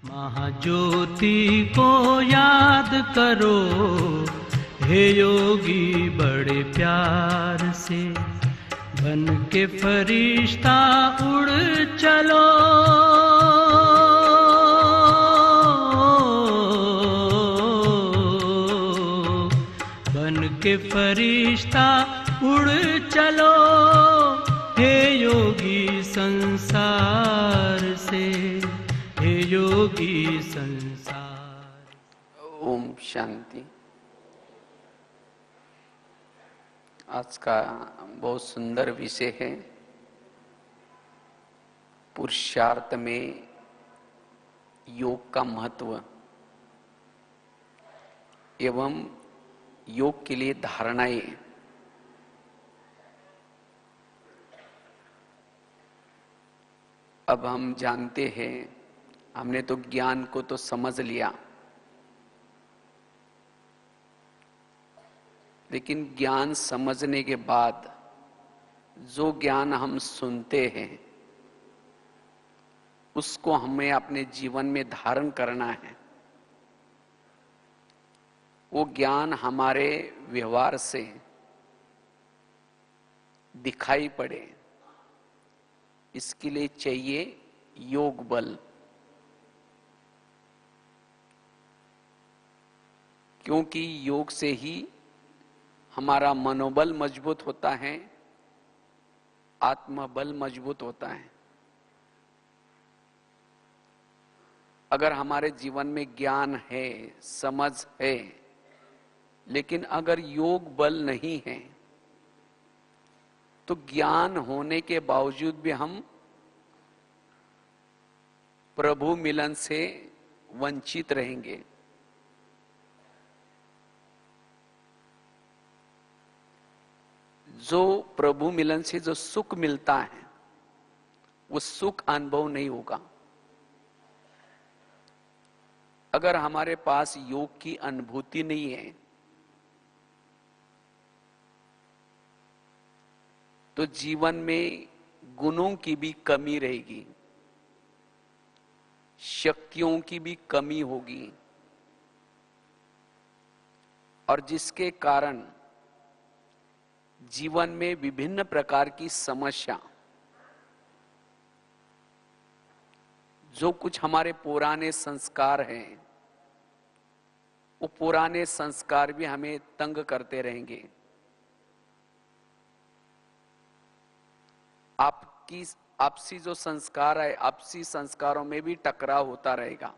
महाज्योति को याद करो, हे योगी बड़े प्यार से, बन के फरिश्ता उड़ चलो। बन के फरिश्ता उड़ चलो, हे योगी संसार से, हे योगी संसार। ओम शांति। आज का बहुत सुंदर विषय है, पुरुषार्थ में योग का महत्व एवं योग के लिए धारणाएं। अब हम जानते हैं, हमने तो ज्ञान को तो समझ लिया, लेकिन ज्ञान समझने के बाद जो ज्ञान हम सुनते हैं उसको हमें अपने जीवन में धारण करना है। वो ज्ञान हमारे व्यवहार से दिखाई पड़े, इसके लिए चाहिए योग बल। क्योंकि योग से ही हमारा मनोबल मजबूत होता है, आत्मबल मजबूत होता है। अगर हमारे जीवन में ज्ञान है, समझ है, लेकिन अगर योग बल नहीं है तो ज्ञान होने के बावजूद भी हम प्रभु मिलन से वंचित रहेंगे। जो प्रभु मिलन से जो सुख मिलता है वो सुख अनुभव नहीं होगा। अगर हमारे पास योग की अनुभूति नहीं है तो जीवन में गुणों की भी कमी रहेगी, शक्तियों की भी कमी होगी, और जिसके कारण जीवन में विभिन्न प्रकार की समस्या, जो कुछ हमारे पुराने संस्कार हैं, वो पुराने संस्कार भी हमें तंग करते रहेंगे। आपसी जो संस्कार है, आपसी संस्कारों में भी टकराव होता रहेगा।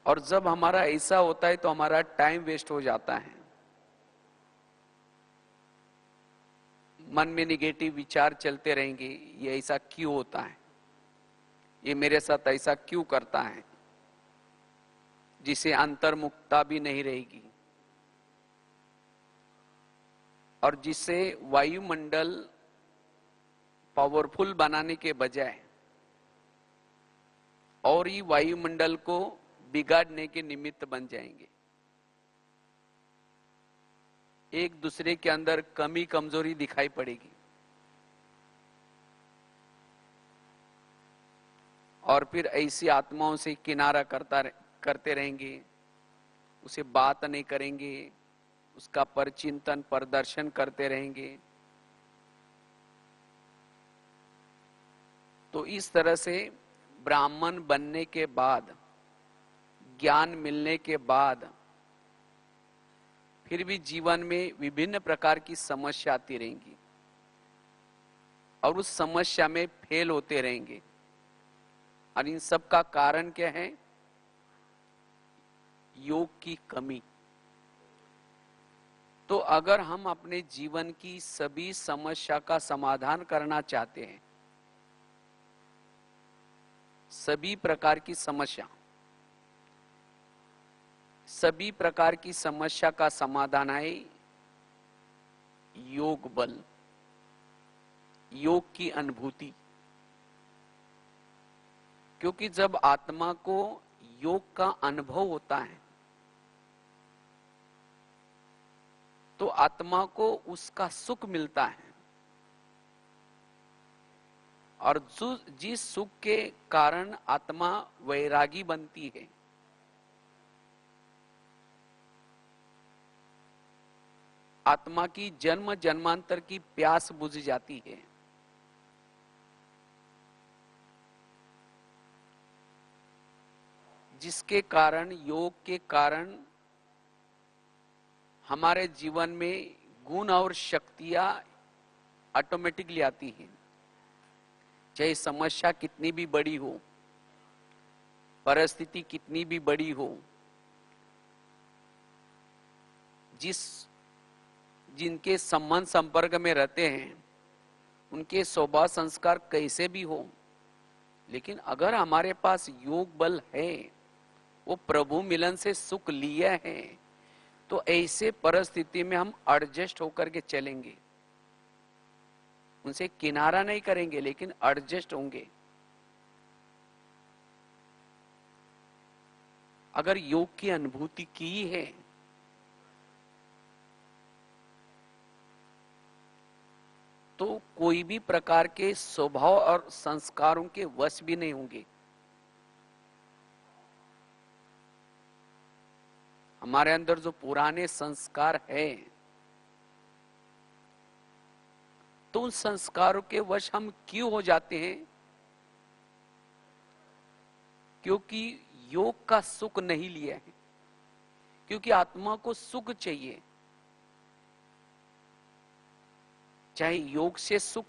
और जब हमारा ऐसा होता है तो हमारा टाइम वेस्ट हो जाता है। मन में निगेटिव विचार चलते रहेंगे, ये ऐसा क्यों होता है, ये मेरे साथ ऐसा क्यों करता है, जिसे अंतर्मुखता भी नहीं रहेगी, और जिससे वायुमंडल पावरफुल बनाने के बजाय और ही वायुमंडल को बिगाड़ने के निमित्त बन जाएंगे। एक दूसरे के अंदर कमी कमजोरी दिखाई पड़ेगी, और फिर ऐसी आत्माओं से किनारा करते रहेंगे, उसे बात नहीं करेंगे, उसका परचिंतन प्रदर्शन करते रहेंगे। तो इस तरह से ब्राह्मण बनने के बाद, ज्ञान मिलने के बाद फिर भी जीवन में विभिन्न प्रकार की समस्या आती रहेंगी, और उस समस्या में फेल होते रहेंगे। और इन सब का कारण क्या है? योग की कमी। तो अगर हम अपने जीवन की सभी समस्या का समाधान करना चाहते हैं, सभी प्रकार की समस्या का समाधान है योग बल, योग की अनुभूति। क्योंकि जब आत्मा को योग का अनुभव होता है तो आत्मा को उसका सुख मिलता है, और जो जिस सुख के कारण आत्मा वैरागी बनती है, आत्मा की जन्म जन्मांतर की प्यास बुझ जाती है, जिसके कारण, योग के कारण हमारे जीवन में गुण और शक्तियां ऑटोमेटिकली आती हैं। चाहे समस्या कितनी भी बड़ी हो, परिस्थिति कितनी भी बड़ी हो, जिनके संबंध संपर्क में रहते हैं, उनके स्वभाव संस्कार कैसे भी हो, लेकिन अगर हमारे पास योग बल है, वो प्रभु मिलन से सुख लिया है, तो ऐसे परिस्थिति में हम एडजस्ट होकर के चलेंगे। उनसे किनारा नहीं करेंगे, लेकिन एडजस्ट होंगे। अगर योग की अनुभूति की है, तो कोई भी प्रकार के स्वभाव और संस्कारों के वश भी नहीं होंगे। हमारे अंदर जो पुराने संस्कार है, तो उन संस्कारों के वश हम क्यों हो जाते हैं? क्योंकि योग का सुख नहीं लिया है, क्योंकि आत्मा को सुख चाहिए। चाहे योग से सुख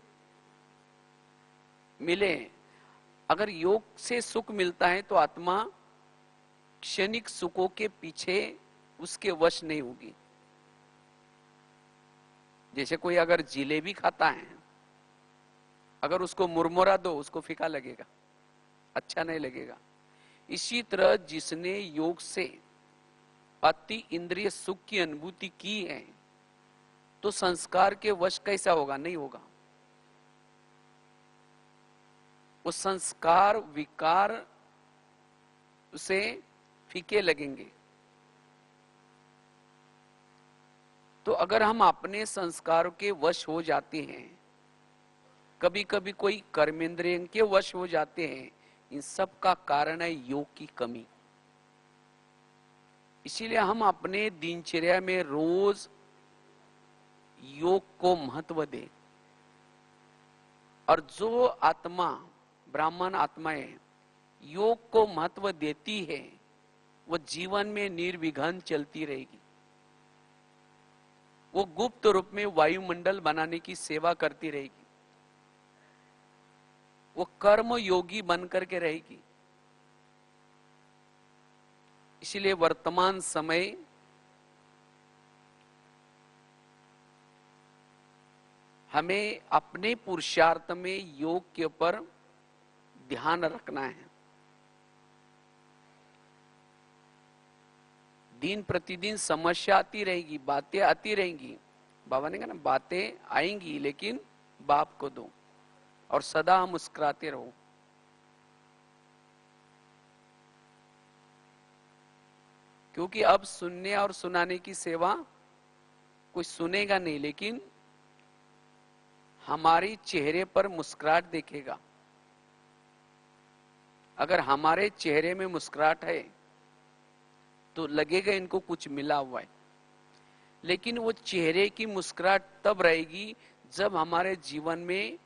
मिले, अगर योग से सुख मिलता है तो आत्मा क्षणिक सुखों के पीछे उसके वश नहीं होगी। जैसे कोई अगर जिलेबी खाता है, अगर उसको मुरमुरा दो, उसको फीका लगेगा, अच्छा नहीं लगेगा। इसी तरह जिसने योग से अति इंद्रिय सुख की अनुभूति की है, तो संस्कार के वश कैसा होगा? नहीं होगा। वो संस्कार विकार उसे फीके लगेंगे। तो अगर हम अपने संस्कारों के वश हो जाते हैं, कभी कभी कोई कर्मेंद्रिय के वश हो जाते हैं, इन सब का कारण है योग की कमी। इसीलिए हम अपने दिनचर्या में रोज योग को महत्व दें। और जो आत्मा, ब्राह्मण आत्माएं योग को महत्व देती है, वो जीवन में निर्विघ्न चलती रहेगी। वो गुप्त रूप में वायुमंडल बनाने की सेवा करती रहेगी। वो कर्म योगी बन करके रहेगी। इसलिए वर्तमान समय हमें अपने पुरुषार्थ में योग के ऊपर ध्यान रखना है। दिन प्रतिदिन समस्या आती रहेगी, बातें आती रहेंगी। बाबा ने कहा ना, बातें आएंगी लेकिन बाप को दो और सदा मुस्कुराते रहो। क्योंकि अब सुनने और सुनाने की सेवा कोई सुनेगा नहीं, लेकिन हमारी चेहरे पर मुस्कुराहट देखेगा। अगर हमारे चेहरे में मुस्कुराहट है तो लगेगा इनको कुछ मिला हुआ है। लेकिन वो चेहरे की मुस्कुराहट तब रहेगी जब हमारे जीवन में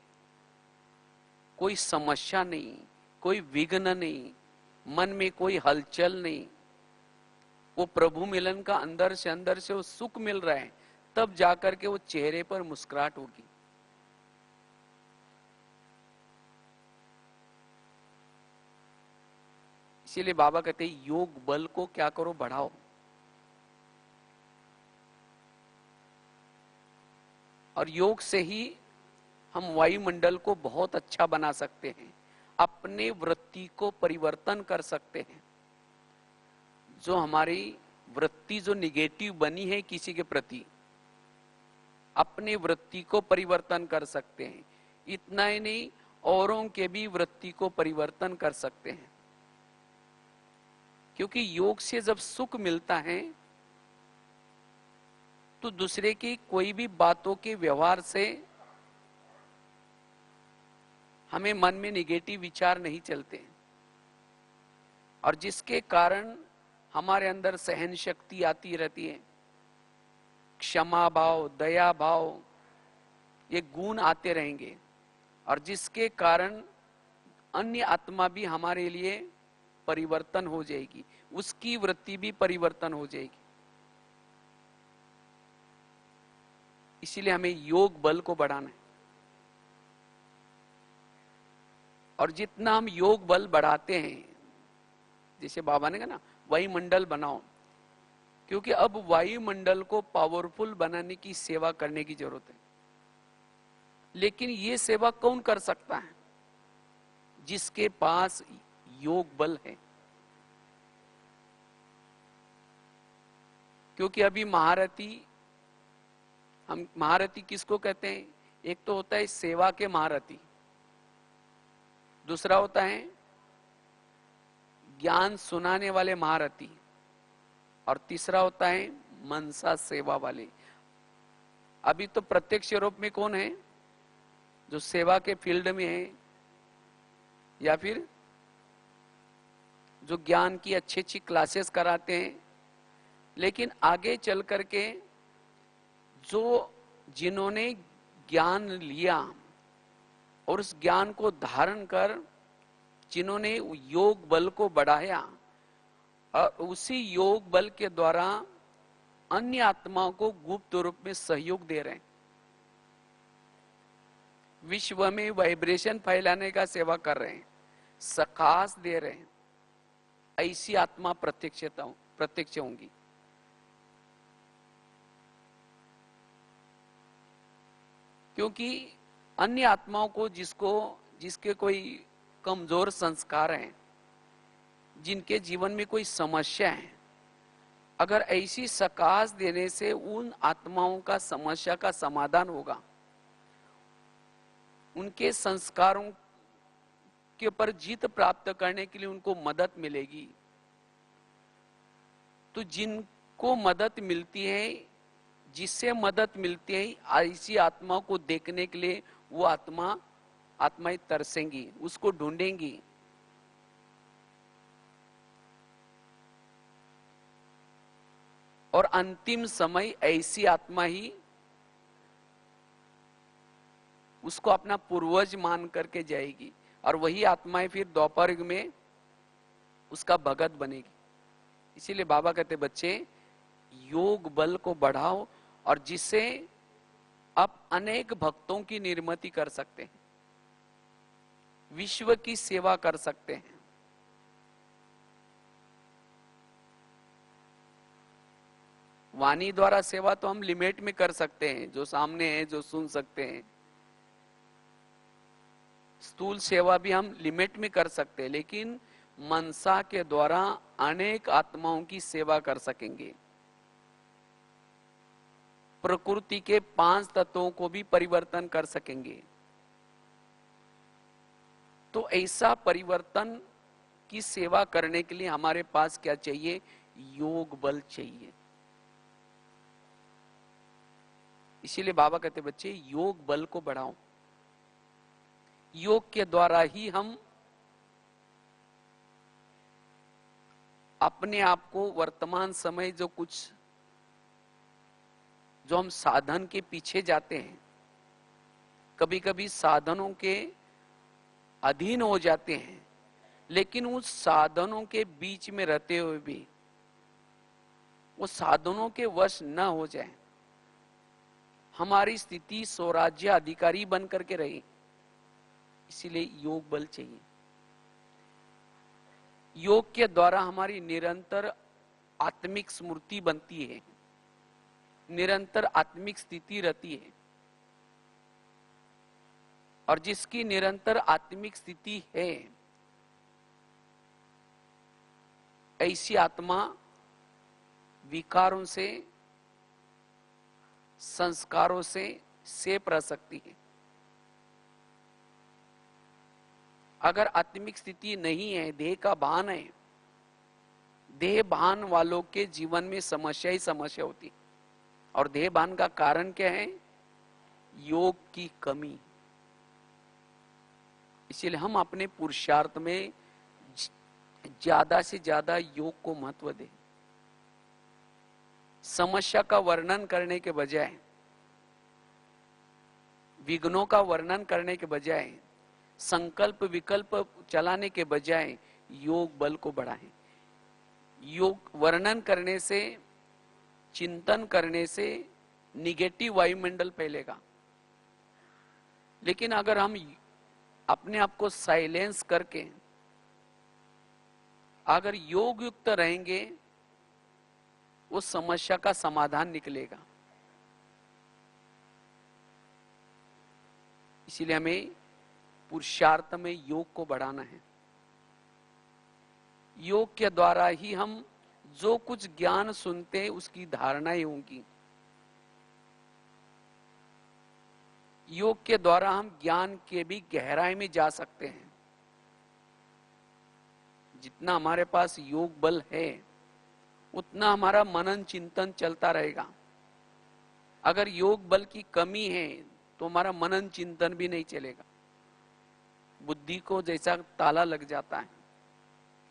कोई समस्या नहीं, कोई विघ्न नहीं, मन में कोई हलचल नहीं, वो प्रभु मिलन का अंदर से वो सुख मिल रहा है, तब जाकर के वो चेहरे पर मुस्कुराहट होगी। इसीलिए बाबा कहते हैं योग बल को क्या करो, बढ़ाओ। और योग से ही हम वायुमंडल को बहुत अच्छा बना सकते हैं, अपने वृत्ति को परिवर्तन कर सकते हैं। जो हमारी वृत्ति जो निगेटिव बनी है किसी के प्रति, अपने वृत्ति को परिवर्तन कर सकते हैं। इतना ही नहीं, औरों के भी वृत्ति को परिवर्तन कर सकते हैं। क्योंकि योग से जब सुख मिलता है तो दूसरे की कोई भी बातों के व्यवहार से हमें मन में निगेटिव विचार नहीं चलते, और जिसके कारण हमारे अंदर सहन शक्ति आती रहती है, क्षमा भाव, दया भाव, ये गुण आते रहेंगे, और जिसके कारण अन्य आत्मा भी हमारे लिए परिवर्तन हो जाएगी, उसकी वृत्ति भी परिवर्तन हो जाएगी। इसीलिए हमें योग बल को बढ़ाना है, और जितना हम योग बल बढ़ाते हैं, जैसे बाबा ने कहा ना, वायुमंडल बनाओ, क्योंकि अब वायुमंडल को पावरफुल बनाने की सेवा करने की जरूरत है। लेकिन ये सेवा कौन कर सकता है? जिसके पास योग बल है। क्योंकि अभी महारथी, हम महारथी किसको कहते हैं? एक तो होता है सेवा के महारथी, दूसरा होता है ज्ञान सुनाने वाले महारथी, और तीसरा होता है मनसा सेवा वाले। अभी तो प्रत्यक्ष रूप में कौन है? जो सेवा के फील्ड में है, या फिर जो ज्ञान की अच्छी अच्छी क्लासेस कराते हैं। लेकिन आगे चल करके जो जिन्होंने ज्ञान लिया और उस ज्ञान को धारण कर जिन्होंने योग बल को बढ़ाया, और उसी योग बल के द्वारा अन्य आत्माओं को गुप्त रूप में सहयोग दे रहे हैं, विश्व में वाइब्रेशन फैलाने का सेवा कर रहे हैं, सकाश दे रहे हैं, ऐसी आत्मा प्रत्यक्ष होंगी। क्योंकि अन्य आत्माओं को जिसके कोई कमजोर संस्कार हैं, जिनके जीवन में कोई समस्या है, अगर ऐसी सकाश देने से उन आत्माओं का समस्या का समाधान होगा, उनके संस्कारों के ऊपर जीत प्राप्त करने के लिए उनको मदद मिलेगी। तो जिनको मदद मिलती है, जिससे मदद मिलती है, ऐसी आत्मा को देखने के लिए वो आत्माएं तरसेंगी, उसको ढूंढेंगी। और अंतिम समय ऐसी आत्मा ही उसको अपना पूर्वज मान करके जाएगी, और वही आत्माएं फिर द्वापर युग में उसका भगत बनेगी। इसीलिए बाबा कहते, बच्चे योग बल को बढ़ाओ, और जिससे आप अनेक भक्तों की निर्मिति कर सकते हैं, विश्व की सेवा कर सकते हैं। वाणी द्वारा सेवा तो हम लिमिट में कर सकते हैं, जो सामने है, जो सुन सकते हैं। स्थूल सेवा भी हम लिमिट में कर सकते हैं, लेकिन मनसा के द्वारा अनेक आत्माओं की सेवा कर सकेंगे। प्रकृति के 5 तत्वों को भी परिवर्तन कर सकेंगे। तो ऐसा परिवर्तन की सेवा करने के लिए हमारे पास क्या चाहिए? योग बल चाहिए। इसीलिए बाबा कहते, बच्चे योग बल को बढ़ाओ। योग के द्वारा ही हम अपने आप को वर्तमान समय जो हम साधन के पीछे जाते हैं, कभी कभी साधनों के अधीन हो जाते हैं, लेकिन उस साधनों के बीच में रहते हुए भी वो साधनों के वश न हो जाए, हमारी स्थिति स्वराज्य अधिकारी बन करके रहे। इसीलिए योग बल चाहिए। योग के द्वारा हमारी निरंतर आत्मिक स्मृति बनती है, निरंतर आत्मिक स्थिति रहती है, और जिसकी निरंतर आत्मिक स्थिति है, ऐसी आत्मा विकारों से, संस्कारों से सेप रह सकती है। अगर आत्मिक स्थिति नहीं है, देह का भान है, देह भान वालों के जीवन में समस्या ही समस्या होती। और देह भान का कारण क्या है? योग की कमी। इसीलिए हम अपने पुरुषार्थ में ज्यादा से ज्यादा योग को महत्व दें। समस्या का वर्णन करने के बजाय, विघ्नों का वर्णन करने के बजाय, संकल्प विकल्प चलाने के बजाय योग बल को बढ़ाएं। योग वर्णन करने से, चिंतन करने से निगेटिव वायुमंडल फैलेगा। लेकिन अगर हम अपने आप को साइलेंस करके अगर योग युक्त रहेंगे, उस समस्या का समाधान निकलेगा। इसीलिए हमें पुरुषार्थ में योग को बढ़ाना है। योग के द्वारा ही हम जो कुछ ज्ञान सुनते हैं उसकी धारणाएं होंगी। योग के द्वारा हम ज्ञान के भी गहराई में जा सकते हैं। जितना हमारे पास योग बल है उतना हमारा मनन चिंतन चलता रहेगा। अगर योग बल की कमी है तो हमारा मनन चिंतन भी नहीं चलेगा। बुद्धि को जैसा ताला लग जाता है,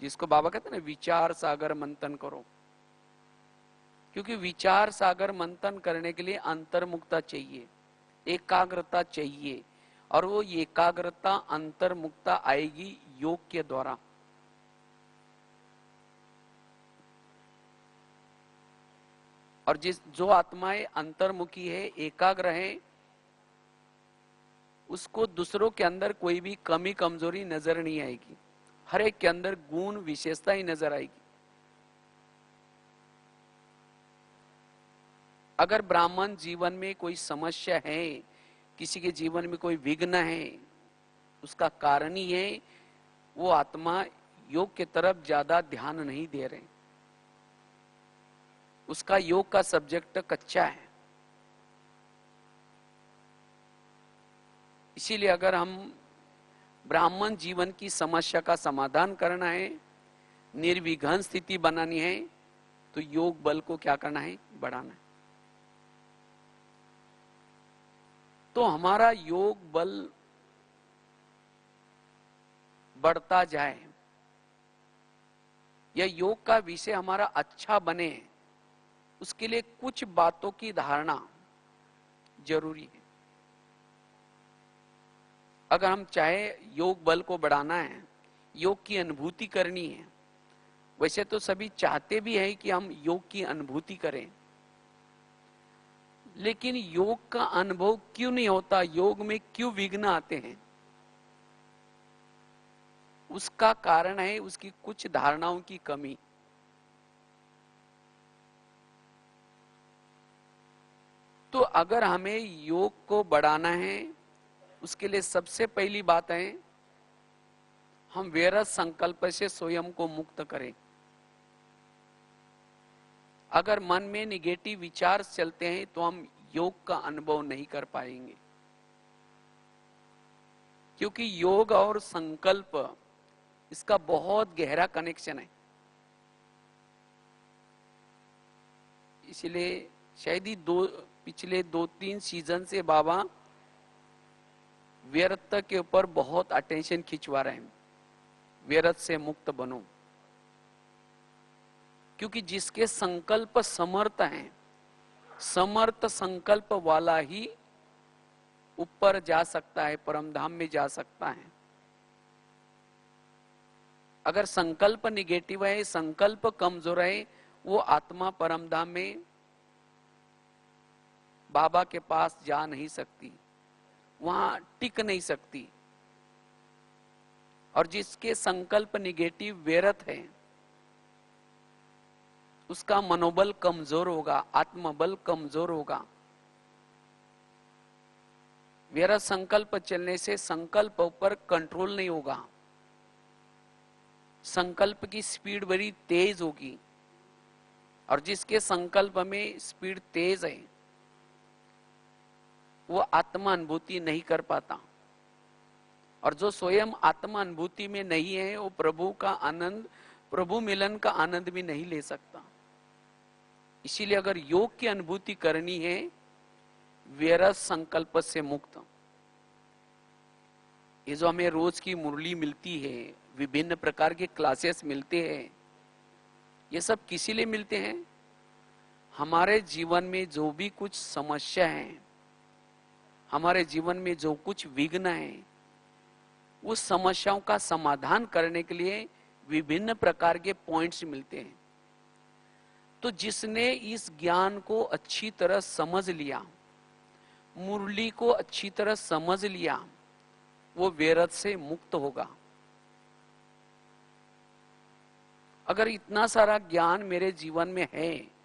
जिसको बाबा कहते हैं ना, विचार सागर मंथन करो। क्योंकि विचार सागर मंथन करने के लिए अंतर्मुखता चाहिए, एकाग्रता चाहिए, और वो एकाग्रता अंतर्मुखता आएगी योग के द्वारा। और जो आत्माएं अंतर्मुखी है, एकाग्र है, उसको दूसरों के अंदर कोई भी कमी कमजोरी नजर नहीं आएगी। हर एक के अंदर गुण विशेषता ही नजर आएगी। अगर ब्राह्मण जीवन में कोई समस्या है, किसी के जीवन में कोई विघ्न है, उसका कारण ही है वो आत्मा योग के तरफ ज्यादा ध्यान नहीं दे रहे। उसका योग का सब्जेक्ट कच्चा है। इसीलिए अगर हम ब्राह्मण जीवन की समस्या का समाधान करना है, निर्विघ्न स्थिति बनानी है, तो योग बल को क्या करना है? बढ़ाना है। तो हमारा योग बल बढ़ता जाए, या योग का विषय हमारा अच्छा बने, उसके लिए कुछ बातों की धारणा जरूरी है। अगर हम चाहे योग बल को बढ़ाना है, योग की अनुभूति करनी है, वैसे तो सभी चाहते भी हैं कि हम योग की अनुभूति करें, लेकिन योग का अनुभव क्यों नहीं होता? योग में क्यों विघ्न आते हैं? उसका कारण है उसकी कुछ धारणाओं की कमी। तो अगर हमें योग को बढ़ाना है, उसके लिए सबसे पहली बात है हम व्यर्थ संकल्प से स्वयं को मुक्त करें। अगर मन में निगेटिव विचार चलते हैं तो हम योग का अनुभव नहीं कर पाएंगे, क्योंकि योग और संकल्प इसका बहुत गहरा कनेक्शन है। इसलिए शायद ही पिछले 2-3 सीजन से बाबा व्यर्थ के ऊपर बहुत अटेंशन खिंचवा रहे हैं। व्यर्थ से मुक्त बनो, क्योंकि जिसके संकल्प समर्थ हैं, समर्थ संकल्प वाला ही ऊपर जा सकता है, परम धाम में जा सकता है। अगर संकल्प निगेटिव है, संकल्प कमजोर है, वो आत्मा परम धाम में बाबा के पास जा नहीं सकती, वहां टिक नहीं सकती। और जिसके संकल्प निगेटिव व्यर्थ है, उसका मनोबल कमजोर होगा, आत्मबल कमजोर होगा। व्यर्थ संकल्प चलने से संकल्प पर कंट्रोल नहीं होगा, संकल्प की स्पीड बड़ी तेज होगी। और जिसके संकल्प में स्पीड तेज है, वो आत्मा अनुभूति नहीं कर पाता। और जो स्वयं आत्मा अनुभूति में नहीं है, वो प्रभु का आनंद, प्रभु मिलन का आनंद भी नहीं ले सकता। इसीलिए अगर योग की अनुभूति करनी है, व्यर्थ संकल्प से मुक्त, ये जो हमें रोज की मुरली मिलती है, विभिन्न प्रकार के क्लासेस मिलते हैं, ये सब किसी लिए मिलते हैं? हमारे जीवन में जो भी कुछ समस्या है, हमारे जीवन में जो कुछ विघ्न है, उस समस्याओं का समाधान करने के लिए विभिन्न प्रकार के पॉइंट्स मिलते हैं। तो जिसने इस ज्ञान को अच्छी तरह समझ लिया, मुरली को अच्छी तरह समझ लिया, वो व्यर्थ से मुक्त होगा। अगर इतना सारा ज्ञान मेरे जीवन में है,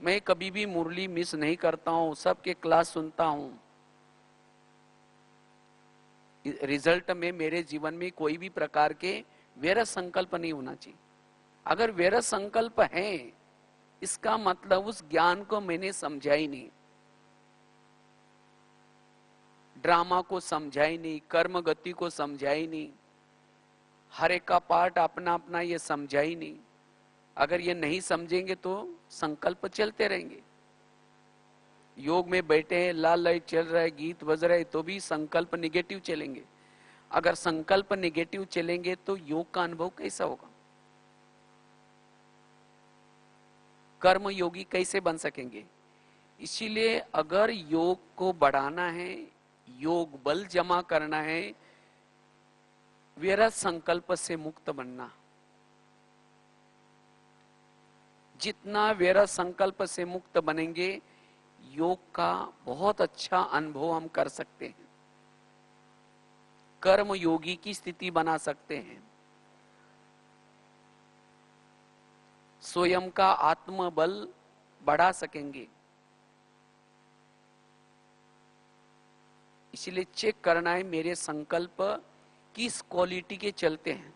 मैं कभी भी मुरली मिस नहीं करता हूं, सबके क्लास सुनता हूं, रिजल्ट में मेरे जीवन में कोई भी प्रकार के व्यर्थ संकल्प नहीं होना चाहिए। अगर व्यर्थ संकल्प है, इसका मतलब उस ज्ञान को मैंने समझा ही नहीं, ड्रामा को समझा ही नहीं, कर्म गति को समझा ही नहीं, हर एक का पार्ट अपना अपना ये समझा ही नहीं। अगर ये नहीं समझेंगे तो संकल्प चलते रहेंगे। योग में बैठे हैं, लाल लाइट चल रहा है, गीत बज रहा है, तो भी संकल्प निगेटिव चलेंगे। अगर संकल्प निगेटिव चलेंगे तो योग का अनुभव कैसा होगा? कर्म योगी कैसे बन सकेंगे? इसीलिए अगर योग को बढ़ाना है, योग बल जमा करना है, व्यर्थ संकल्प से मुक्त बनना। जितना व्यर्थ संकल्प से मुक्त बनेंगे, योग का बहुत अच्छा अनुभव हम कर सकते हैं, कर्म योगी की स्थिति बना सकते हैं, स्वयं का आत्मबल बढ़ा सकेंगे। इसलिए चेक करना है मेरे संकल्प किस क्वालिटी के चलते हैं।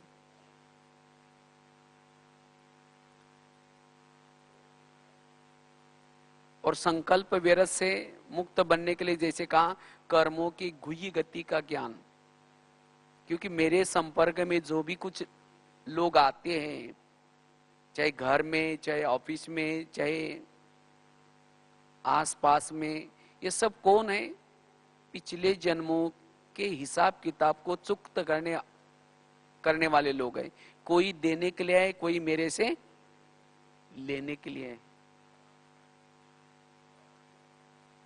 और संकल्प व्यर्थ से मुक्त बनने के लिए, जैसे कहा, कर्मों की गुह्य गति का ज्ञान। क्योंकि मेरे संपर्क में जो भी कुछ लोग आते हैं, चाहे घर में, चाहे ऑफिस में, चाहे आसपास में, ये सब कौन है? पिछले जन्मों के हिसाब किताब को चुक्त करने वाले लोग हैं। कोई देने के लिए है, कोई मेरे से लेने के लिए है।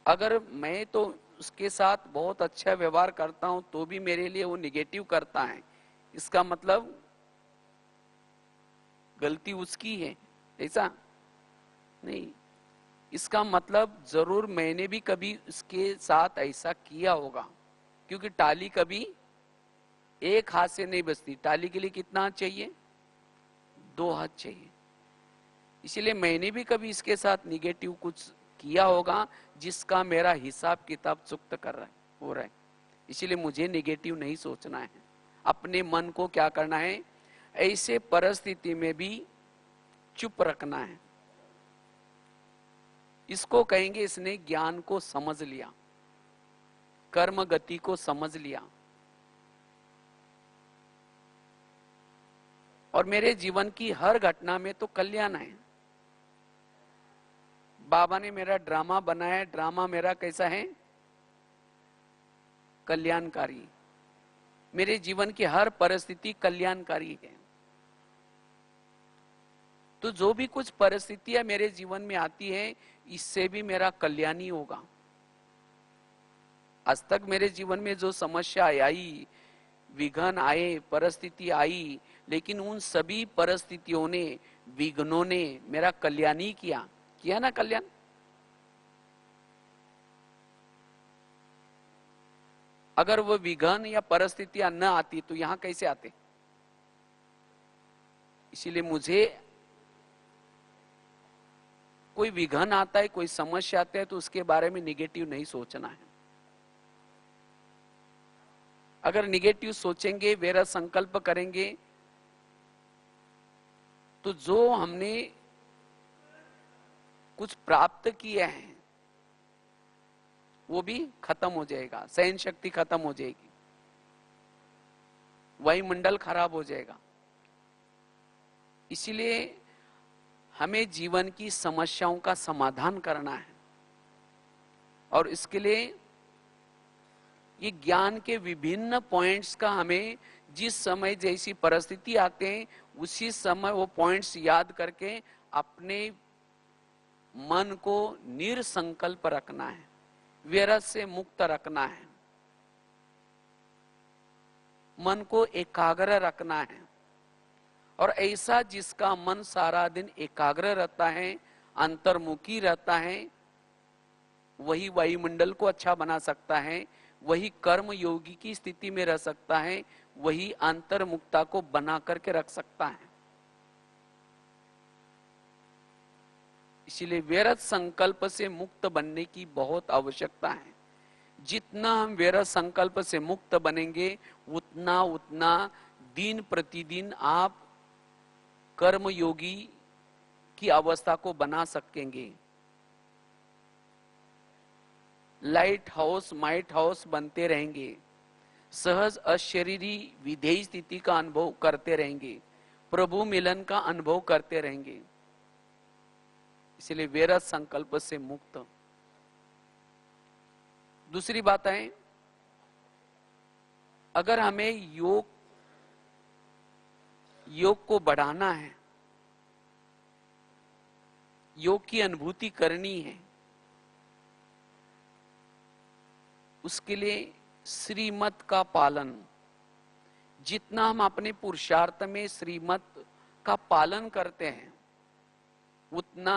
अगर मैं तो उसके साथ बहुत अच्छा व्यवहार करता हूं, तो भी मेरे लिए वो निगेटिव करता है, इसका मतलब गलती उसकी है, ऐसा नहीं। इसका मतलब जरूर मैंने भी कभी उसके साथ ऐसा किया होगा, क्योंकि टाली कभी एक हाथ से नहीं बजती। टाली के लिए कितना हाथ चाहिए? 2 हाथ चाहिए। इसलिए मैंने भी कभी इसके साथ निगेटिव कुछ किया होगा, जिसका मेरा हिसाब किताब चुक्त कर रहा है, हो रहा है। इसलिए मुझे निगेटिव नहीं सोचना है। अपने मन को क्या करना है? ऐसे परिस्थिति में भी चुप रखना है। इसको कहेंगे इसने ज्ञान को समझ लिया, कर्म गति को समझ लिया। और मेरे जीवन की हर घटना में तो कल्याण है। बाबा ने मेरा ड्रामा बनाया, ड्रामा मेरा कैसा है? कल्याणकारी। मेरे जीवन की हर परिस्थिति कल्याणकारी है। तो जो भी कुछ परिस्थितियां मेरे जीवन में आती है, इससे भी मेरा कल्याण ही होगा। आज तक मेरे जीवन में जो समस्या आई, विघ्न आए, परिस्थिति आई, लेकिन उन सभी परिस्थितियों ने, विघ्नों ने मेरा कल्याण ही किया ना कल्याण। अगर वो विघ्न या परिस्थितियां न आती तो यहां कैसे आते? इसीलिए मुझे कोई विघ्न आता है, कोई समस्या आता है, तो उसके बारे में निगेटिव नहीं सोचना है। अगर निगेटिव सोचेंगे, व्यर्थ संकल्प करेंगे, तो जो हमने कुछ प्राप्त किया है वो भी खत्म हो जाएगा, सहन शक्ति खत्म हो जाएगी, वायुमंडल खराब हो जाएगा। इसीलिए हमें जीवन की समस्याओं का समाधान करना है, और इसके लिए ये ज्ञान के विभिन्न पॉइंट्स का हमें जिस समय जैसी परिस्थिति आते हैं उसी समय वो पॉइंट्स याद करके अपने मन को निरसंकल्प रखना है, व्यर्थ से मुक्त रखना है, मन को एकाग्र रखना है। और ऐसा जिसका मन सारा दिन एकाग्र रहता है, अंतर्मुखी रहता है, वही वायुमंडल को अच्छा बना सकता है, वही कर्म योगी की स्थिति में रह सकता है, वही अंतर्मुक्ता को बना करके रख सकता है। इसलिए व्यर्थ संकल्प से मुक्त बनने की बहुत आवश्यकता है। जितना हम व्यर्थ संकल्प से मुक्त बनेंगे उतना उतना दिन प्रतिदिन आप कर्म योगी की अवस्था को बना सकेंगे। लाइट हाउस माइट हाउस बनते रहेंगे, सहज अशरीरी विधेय स्थिति का अनुभव करते रहेंगे, प्रभु मिलन का अनुभव करते रहेंगे। इसलिए व्यर्थ संकल्प से मुक्त। दूसरी बात है, अगर हमें योग को बढ़ाना है, योग की अनुभूति करनी है, उसके लिए श्रीमत का पालन, जितना हम अपने पुरुषार्थ में श्रीमत का पालन करते हैं उतना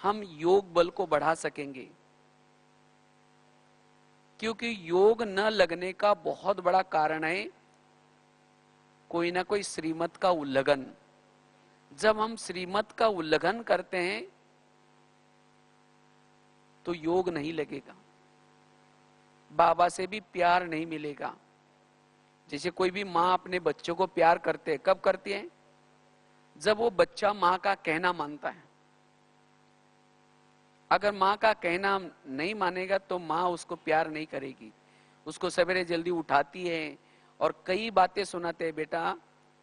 हम योग बल को बढ़ा सकेंगे। क्योंकि योग न लगने का बहुत बड़ा कारण है कोई ना कोई श्रीमत का उल्लंघन। जब हम श्रीमत का उल्लंघन करते हैं तो योग नहीं लगेगा, बाबा से भी प्यार नहीं मिलेगा। जैसे कोई भी माँ अपने बच्चों को प्यार करते है, कब करती है? जब वो बच्चा माँ का कहना मानता है। अगर माँ का कहना नहीं मानेगा तो माँ उसको प्यार नहीं करेगी, उसको सवेरे जल्दी उठाती है और कई बातें सुनाते हैं, बेटा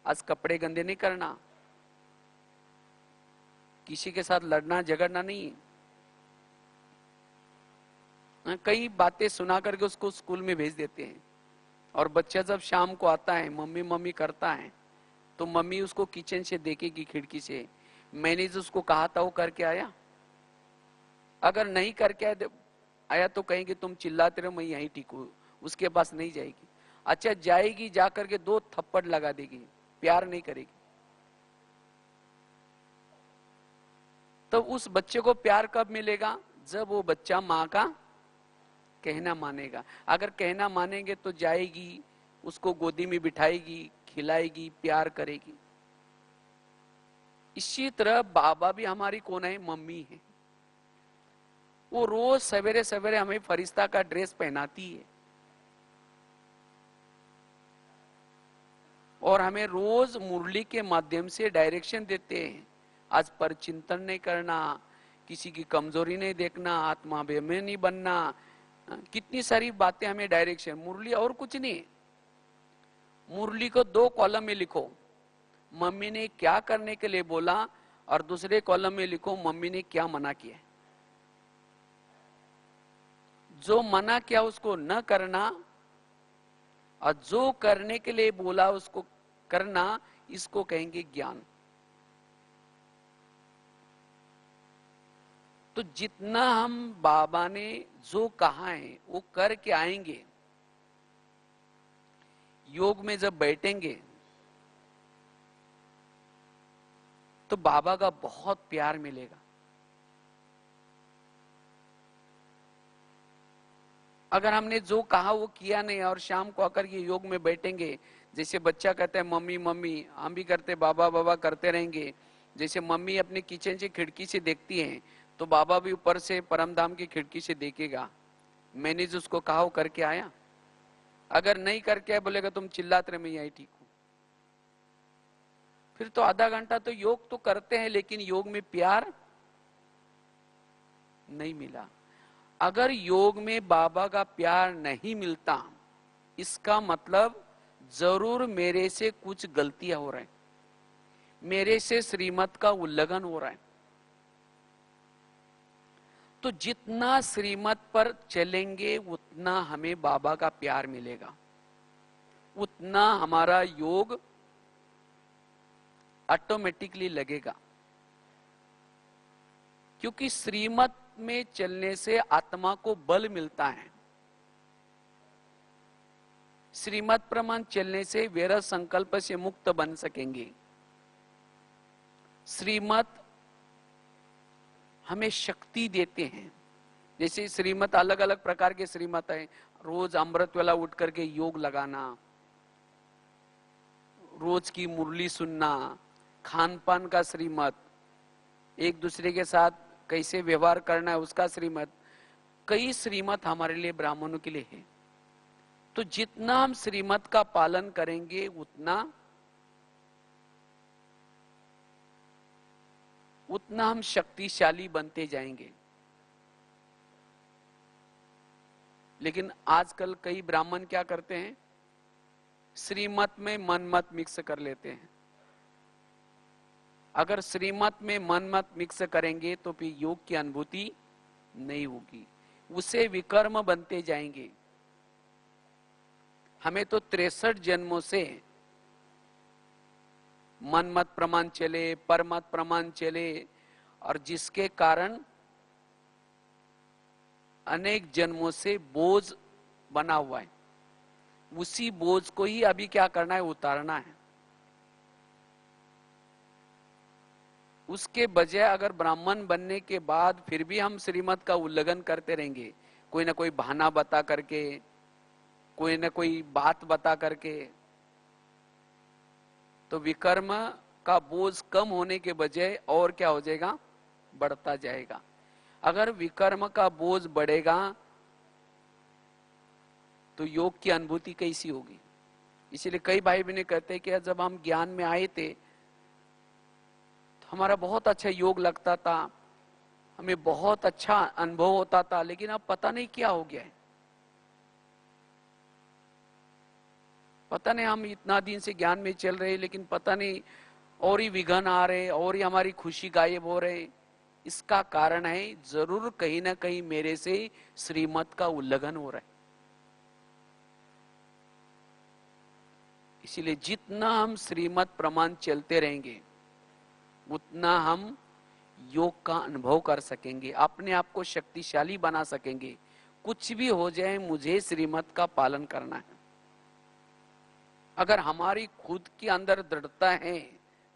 आज कपड़े गंदे नहीं करना, किसी के साथ लड़ना झगड़ना नहीं, कई बातें सुना करके उसको स्कूल में भेज देते हैं। और बच्चा जब शाम को आता है मम्मी मम्मी करता है तो मम्मी उसको किचन से देखेगी खिड़की से, मैंने जो उसको कहा था वो करके आया? अगर नहीं करके आया तो कहेंगे तुम चिल्लाते रहो, मैं यहीं ठीक हूं, उसके पास नहीं जाएगी। अच्छा जाएगी, जा करके 2 थप्पड़ लगा देगी, प्यार नहीं करेगी। तो उस बच्चे को प्यार कब मिलेगा? जब वो बच्चा माँ का कहना मानेगा। अगर कहना मानेंगे तो जाएगी, उसको गोदी में बिठाएगी, खिलाएगी, प्यार करेगी। इसी तरह बाबा भी हमारी कौन है? मम्मी है। वो रोज सवेरे सवेरे हमें फरिश्ता का ड्रेस पहनाती है और हमें रोज मुरली के माध्यम से डायरेक्शन देते हैं। आज पर चिंतन नहीं करना, किसी की कमजोरी नहीं देखना, आत्मा में नहीं बनना, कितनी सारी बातें हमें डायरेक्शन। मुरली और कुछ नहीं, मुरली को 2 कॉलम में लिखो, मम्मी ने क्या करने के लिए बोला, और दूसरे कॉलम में लिखो मम्मी ने क्या मना किया। जो मना किया उसको न करना और जो करने के लिए बोला उसको करना, इसको कहेंगे ज्ञान। तो जितना हम बाबा ने जो कहा है वो करके आएंगे, योग में जब बैठेंगे तो बाबा का बहुत प्यार मिलेगा। अगर हमने जो कहा वो किया नहीं और शाम को आकर ये योग में बैठेंगे, जैसे बच्चा कहता है मम्मी मम्मी, हम भी करते बाबा बाबा करते रहेंगे। जैसे मम्मी अपने किचन से खिड़की से देखती हैं तो बाबा भी ऊपर से परमधाम की खिड़की से देखेगा, मैंने जो उसको कहा वो करके आया। अगर नहीं करके आया बोलेगा तुम चिल्लाते रहे, मैं यही ठीक हूं। फिर तो आधा घंटा तो योग तो करते हैं लेकिन योग में प्यार नहीं मिला। अगर योग में बाबा का प्यार नहीं मिलता, इसका मतलब जरूर मेरे से कुछ गलतियां हो रहा है, मेरे से श्रीमत का उल्लंघन हो रहा है। तो जितना श्रीमत पर चलेंगे उतना हमें बाबा का प्यार मिलेगा, उतना हमारा योग ऑटोमेटिकली लगेगा। क्योंकि श्रीमत में चलने से आत्मा को बल मिलता है। श्रीमत प्रमाण चलने से वैर संकल्प से मुक्त बन सकेंगे। श्रीमत हमें शक्ति देते हैं। जैसे श्रीमत, अलग अलग प्रकार के श्रीमत है। रोज अमृत वेला उठ करके योग लगाना, रोज की मुरली सुनना, खान पान का श्रीमत, एक दूसरे के साथ कैसे व्यवहार करना है उसका श्रीमत, कई श्रीमत हमारे लिए ब्राह्मणों के लिए है। तो जितना हम श्रीमत का पालन करेंगे उतना हम शक्तिशाली बनते जाएंगे। लेकिन आजकल कई ब्राह्मण क्या करते हैं, श्रीमत में मनमत मिक्स कर लेते हैं। अगर श्रीमत में मनमत मिक्स करेंगे तो फिर योग की अनुभूति नहीं होगी, उसे विकर्म बनते जाएंगे। हमें तो 63 जन्मों से मनमत प्रमाण चले, परमत प्रमाण चले, और जिसके कारण अनेक जन्मों से बोझ बना हुआ है। उसी बोझ को ही अभी क्या करना है, उतारना है। उसके बजाय अगर ब्राह्मण बनने के बाद फिर भी हम श्रीमत का उल्लंघन करते रहेंगे, कोई ना कोई बहाना बता करके, कोई ना कोई बात बता करके, तो विकर्म का बोझ कम होने के बजाय और क्या हो जाएगा, बढ़ता जाएगा। अगर विकर्म का बोझ बढ़ेगा तो योग की अनुभूति कैसी होगी। इसलिए कई भाई बहन कहते हैं कि जब हम ज्ञान में आए थे तो हमारा बहुत अच्छा योग लगता था, हमें बहुत अच्छा अनुभव होता था, लेकिन अब पता नहीं क्या हो गया है। पता नहीं, हम इतना दिन से ज्ञान में चल रहे लेकिन पता नहीं और ही विघ्न आ रहे, और ही हमारी खुशी गायब हो रहे। इसका कारण है जरूर कहीं ना कहीं मेरे से श्रीमत का उल्लंघन हो रहा है। इसीलिए जितना हम श्रीमत प्रमाण चलते रहेंगे उतना हम योग का अनुभव कर सकेंगे, अपने आप को शक्तिशाली बना सकेंगे। कुछ भी हो जाए मुझे श्रीमत का पालन करना है। अगर हमारी खुद के अंदर दृढ़ता है,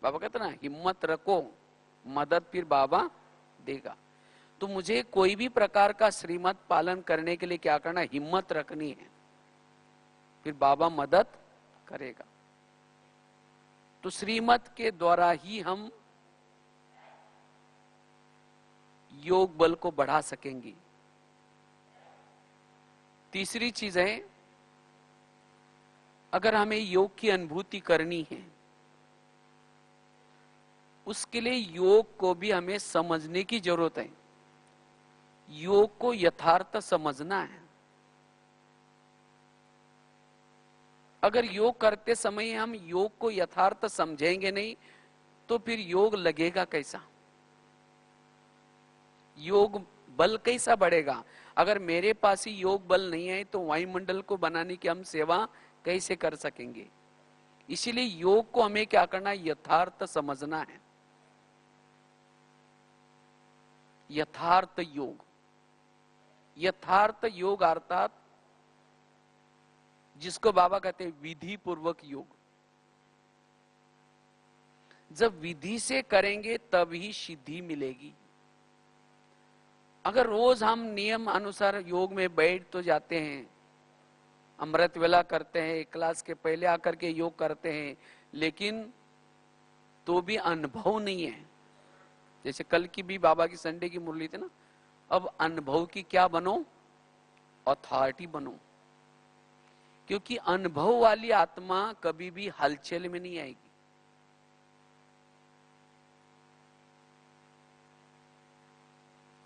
बाबा कहते ना, हिम्मत रखो, मदद फिर बाबा देगा। तो मुझे कोई भी प्रकार का श्रीमत पालन करने के लिए क्या करना है, हिम्मत रखनी है, फिर बाबा मदद करेगा। तो श्रीमत के द्वारा ही हम योग बल को बढ़ा सकेंगे। तीसरी चीज है, अगर हमें योग की अनुभूति करनी है उसके लिए योग को भी हमें समझने की जरूरत है। योग को यथार्थ समझना है। अगर योग करते समय हम योग को यथार्थ समझेंगे नहीं तो फिर योग लगेगा कैसा, योग बल कैसा बढ़ेगा। अगर मेरे पास ही योग बल नहीं है तो वायुमंडल को बनाने की हम सेवा कैसे कर सकेंगे। इसीलिए योग को हमें क्या करना है, यथार्थ समझना है। यथार्थ योग, यथार्थ योग अर्थात जिसको बाबा कहते हैं विधि पूर्वक योग। जब विधि से करेंगे तब ही सिद्धि मिलेगी। अगर रोज हम नियम अनुसार योग में बैठ तो जाते हैं, अमृत वेला करते हैं, क्लास के पहले आकर के योग करते हैं, लेकिन तो भी अनुभव नहीं है। जैसे कल की भी बाबा की संडे की मुरली थी ना, अब अनुभव की क्या बनो, अथॉरिटी बनो। क्योंकि अनुभव वाली आत्मा कभी भी हलचल में नहीं आएगी।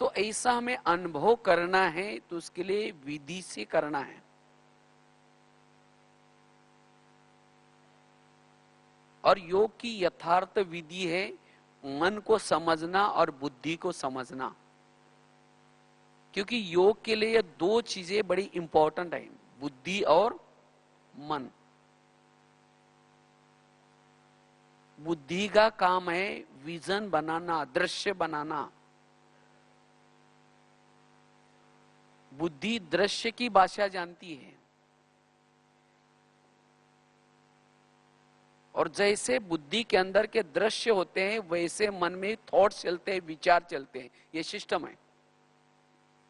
तो ऐसा हमें अनुभव करना है तो उसके लिए विधि से करना है। और योग की यथार्थ विधि है मन को समझना और बुद्धि को समझना। क्योंकि योग के लिए ये दो चीजें बड़ी इंपॉर्टेंट है, बुद्धि और मन। बुद्धि का काम है विजन बनाना, दृश्य बनाना। बुद्धि दृश्य की भाषा जानती है, और जैसे बुद्धि के अंदर के दृश्य होते हैं वैसे मन में थॉट्स चलते हैं, विचार चलते हैं। ये सिस्टम है।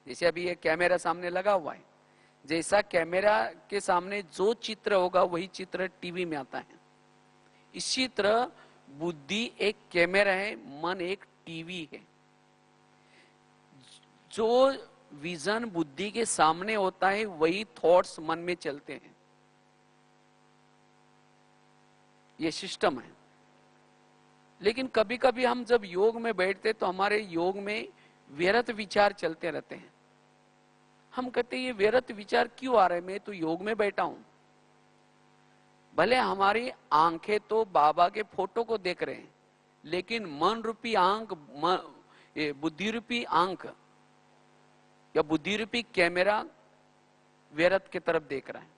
जैसे अभी ये कैमरा सामने लगा हुआ है, जैसा कैमरा के सामने जो चित्र होगा वही चित्र टीवी में आता है। इसी तरह बुद्धि एक कैमरा है, मन एक टीवी है। जो विजन बुद्धि के सामने होता है वही थॉट्स मन में चलते हैं। ये सिस्टम है। लेकिन कभी कभी हम जब योग में बैठते तो हमारे योग में व्यर्थ विचार चलते रहते हैं। हम कहते हैं ये व्यर्थ विचार क्यों आ रहे हैं, मैं तो योग में बैठा हूं। भले हमारी आंखें तो बाबा के फोटो को देख रहे हैं, लेकिन मन रूपी आंख, बुद्धि रूपी आंख या बुद्धि रूपी कैमरा व्यर्थ की तरफ देख रहा है।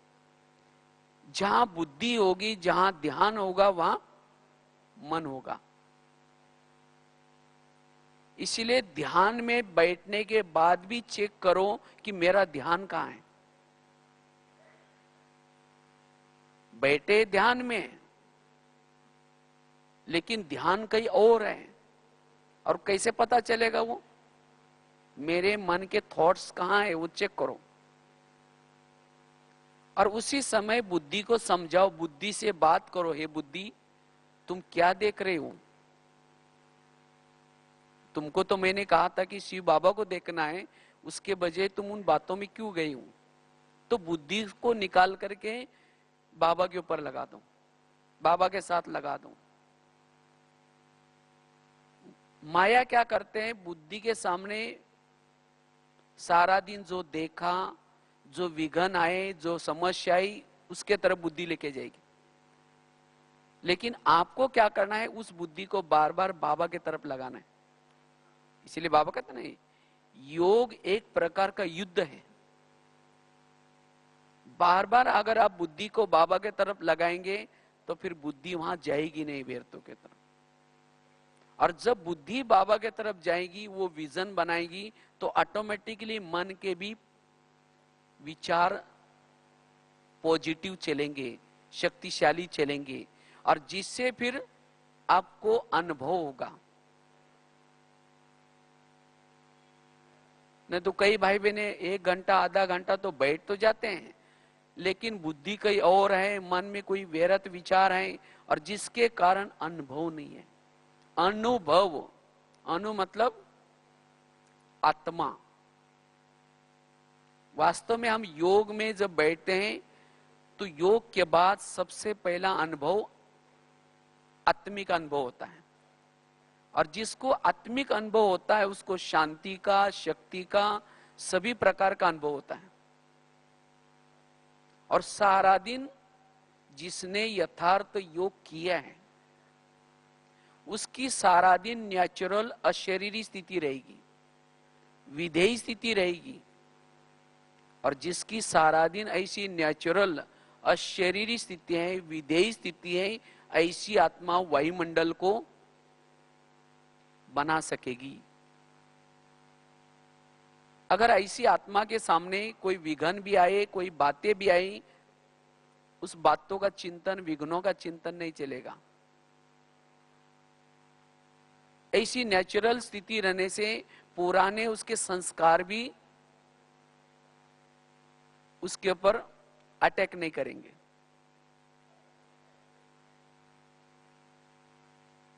जहां बुद्धि होगी, जहां ध्यान होगा, वहां मन होगा। इसलिए ध्यान में बैठने के बाद भी चेक करो कि मेरा ध्यान कहां है। बैठे ध्यान में, लेकिन ध्यान कहीं और है। और कैसे पता चलेगा वो? मेरे मन के थॉट्स कहां है वो चेक करो। और उसी समय बुद्धि को समझाओ, बुद्धि से बात करो, हे बुद्धि तुम क्या देख रहे हो? तुमको तो मैंने कहा था कि शिव बाबा को देखना है, उसके बजाय तुम उन बातों में क्यों गई हो? तो बुद्धि को निकाल करके बाबा के ऊपर लगा दो, बाबा के साथ लगा दो। माया क्या करते हैं, बुद्धि के सामने सारा दिन जो देखा, जो विघन आए, जो समस्या आई, उसके तरफ बुद्धि लेके जाएगी। लेकिन आपको क्या करना है, उस बुद्धि को बार बार बाबा के तरफ लगाना है। इसीलिए बाबा कहते नहीं, योग एक प्रकार का युद्ध है। बार बार अगर आप बुद्धि को बाबा के तरफ लगाएंगे तो फिर बुद्धि वहां जाएगी नहीं व्यर्थों के तरफ। और जब बुद्धि बाबा के तरफ जाएगी, वो विजन बनाएगी, तो ऑटोमेटिकली मन के भी विचार पॉजिटिव चलेंगे, शक्तिशाली चलेंगे, और जिससे फिर आपको अनुभव होगा। नहीं तो कई भाई बहने 1 घंटा आधा घंटा तो बैठ तो जाते हैं, लेकिन बुद्धि कहीं और है, मन में कोई व्यर्थ विचार है, और जिसके कारण अनुभव नहीं है। अनुभव, अनु मतलब आत्मा। वास्तव में हम योग में जब बैठते हैं तो योग के बाद सबसे पहला अनुभव आत्मिक अनुभव होता है। और जिसको आत्मिक अनुभव होता है उसको शांति का, शक्ति का, सभी प्रकार का अनुभव होता है। और सारा दिन जिसने यथार्थ योग किया है उसकी सारा दिन नेचुरल अशरीरी स्थिति रहेगी, विधेयी स्थिति रहेगी। और जिसकी सारा दिन ऐसी नेचुरल अशरीरी स्थिति है, विधेयी स्थिति है, ऐसी आत्मा वायुमंडल को बना सकेगी। अगर ऐसी आत्मा के सामने कोई विघन भी आए, कोई बातें भी आई, उस बातों का चिंतन, विघ्नों का चिंतन नहीं चलेगा। ऐसी नेचुरल स्थिति रहने से पुराने उसके संस्कार भी उसके ऊपर अटैक नहीं करेंगे।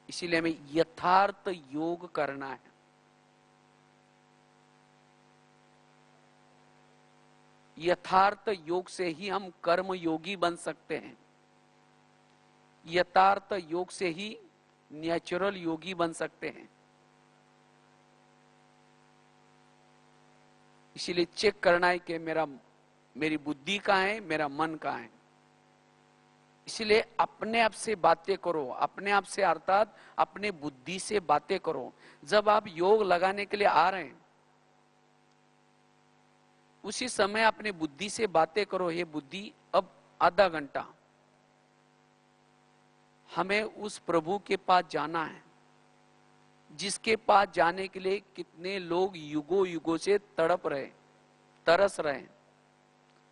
इसीलिए हमें यथार्थ योग करना है। यथार्थ योग से ही हम कर्म योगी बन सकते हैं। यथार्थ योग से ही नेचुरल योगी बन सकते हैं। इसीलिए चेक करना है कि मेरी बुद्धि कहां है, मेरा मन कहां है। इसलिए अपने आप से बातें करो, अपने आप से अर्थात अपने बुद्धि से बातें करो। जब आप योग लगाने के लिए आ रहे हैं उसी समय अपने बुद्धि से बातें करो, हे बुद्धि अब आधा घंटा हमें उस प्रभु के पास जाना है, जिसके पास जाने के लिए कितने लोग युगों युगों से तड़प रहे, तरस रहे।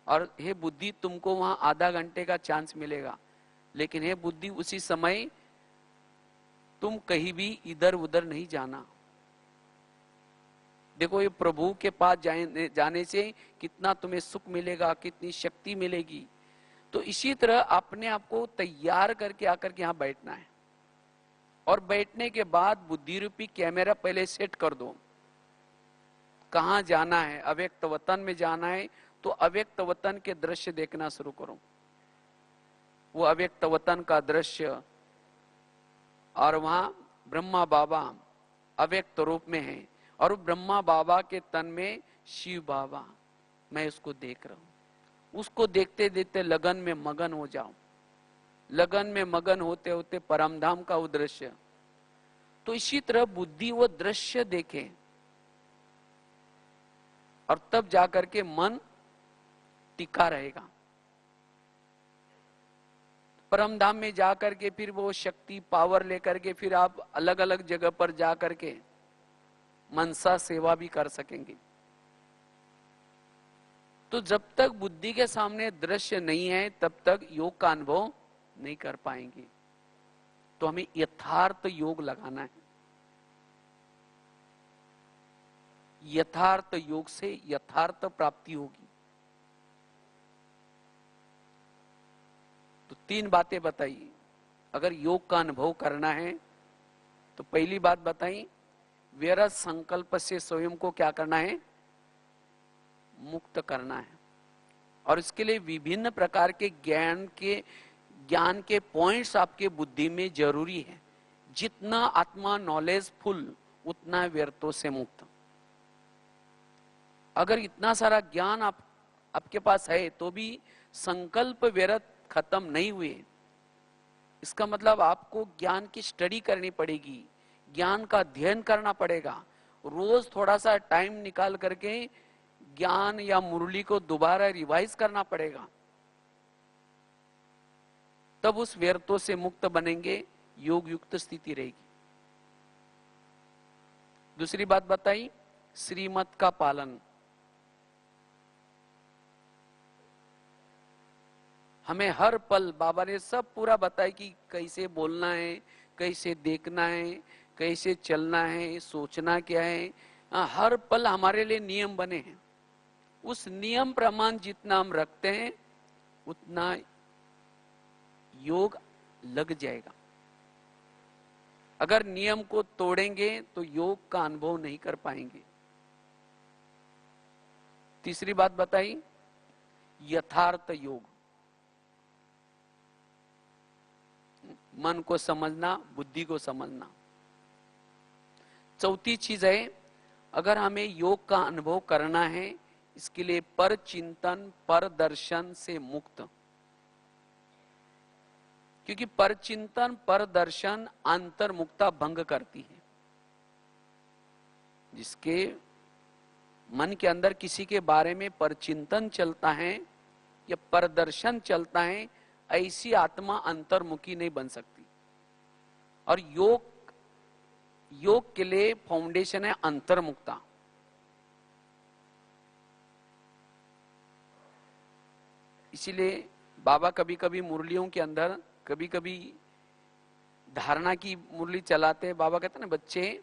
और हे बुद्धि तुमको वहां आधा घंटे का चांस मिलेगा, लेकिन हे बुद्धि उसी समय तुम कहीं भी इधर उधर नहीं जाना। देखो ये प्रभु के पास जाने से कितना तुम्हें सुख मिलेगा, कितनी शक्ति मिलेगी। तो इसी तरह अपने आप को तैयार करके आकर के यहाँ बैठना है, और बैठने के बाद बुद्धि रूपी कैमरा पहले सेट कर दो। कहाँ जाना है? अव्यक्त वतन में जाना है, तो अव्यक्त वतन के दृश्य देखना शुरू करो। वो अव्यक्त वतन का दृश्य, और वहां ब्रह्मा बाबा अव्यक्त रूप में है, और ब्रह्मा बाबा के तन में शिव बाबा, मैं उसको देख रहा हूं। उसको देखते देखते लगन में मगन हो जाओ। लगन में मगन होते होते परमधाम का वो दृश्य। तो इसी तरह बुद्धि वो दृश्य देखे, और तब जाकर के मन टिका रहेगा। परमधाम में जाकर के फिर वो शक्ति पावर लेकर के फिर आप अलग अलग जगह पर जाकर के मनसा सेवा भी कर सकेंगे। तो जब तक बुद्धि के सामने दृश्य नहीं है तब तक योग का अनुभव नहीं कर पाएंगे। तो हमें यथार्थ योग लगाना है। यथार्थ योग से यथार्थ प्राप्ति होगी। तो 3 बातें बताइए। अगर योग का अनुभव करना है तो पहली बात बताई, व्यर्थ संकल्प से स्वयं को क्या करना है? मुक्त करना है। और इसके लिए विभिन्न प्रकार के ज्ञान के पॉइंट्स आपके बुद्धि में जरूरी है। जितना आत्मा नॉलेजफुल उतना व्यर्थों से मुक्त। अगर इतना सारा ज्ञान आपके पास है तो भी संकल्प व्यर्थ खत्म नहीं हुए, इसका मतलब आपको ज्ञान की स्टडी करनी पड़ेगी, ज्ञान का अध्ययन करना पड़ेगा। रोज थोड़ा सा टाइम निकाल करके ज्ञान या मुरली को दोबारा रिवाइज करना पड़ेगा, तब उस व्यर्थों से मुक्त बनेंगे, योग युक्त स्थिति रहेगी। दूसरी बात बताई, श्रीमत का पालन। हमें हर पल बाबा ने सब पूरा बताया कि कैसे बोलना है, कैसे देखना है, कैसे चलना है, सोचना क्या है। हर पल हमारे लिए नियम बने हैं। उस नियम प्रमाण जितना हम रखते हैं उतना योग लग जाएगा। अगर नियम को तोड़ेंगे तो योग का अनुभव नहीं कर पाएंगे। तीसरी बात बताई, यथार्थ योग। मन को समझना, बुद्धि को समझना। चौथी चीज है, अगर हमें योग का अनुभव करना है, इसके लिए पर चिंतन पर दर्शन से मुक्त। क्योंकि पर चिंतन पर दर्शन अंतर्मुक्ता भंग करती है। जिसके मन के अंदर किसी के बारे में पर चिंतन चलता है या पर दर्शन चलता है, ऐसी आत्मा अंतर्मुखी नहीं बन सकती। और योग के लिए फाउंडेशन है अंतर्मुक्ता। इसीलिए बाबा कभी कभी मुरलियों के अंदर कभी कभी धारणा की मुरली चलाते हैं। बाबा कहते हैं ना, बच्चे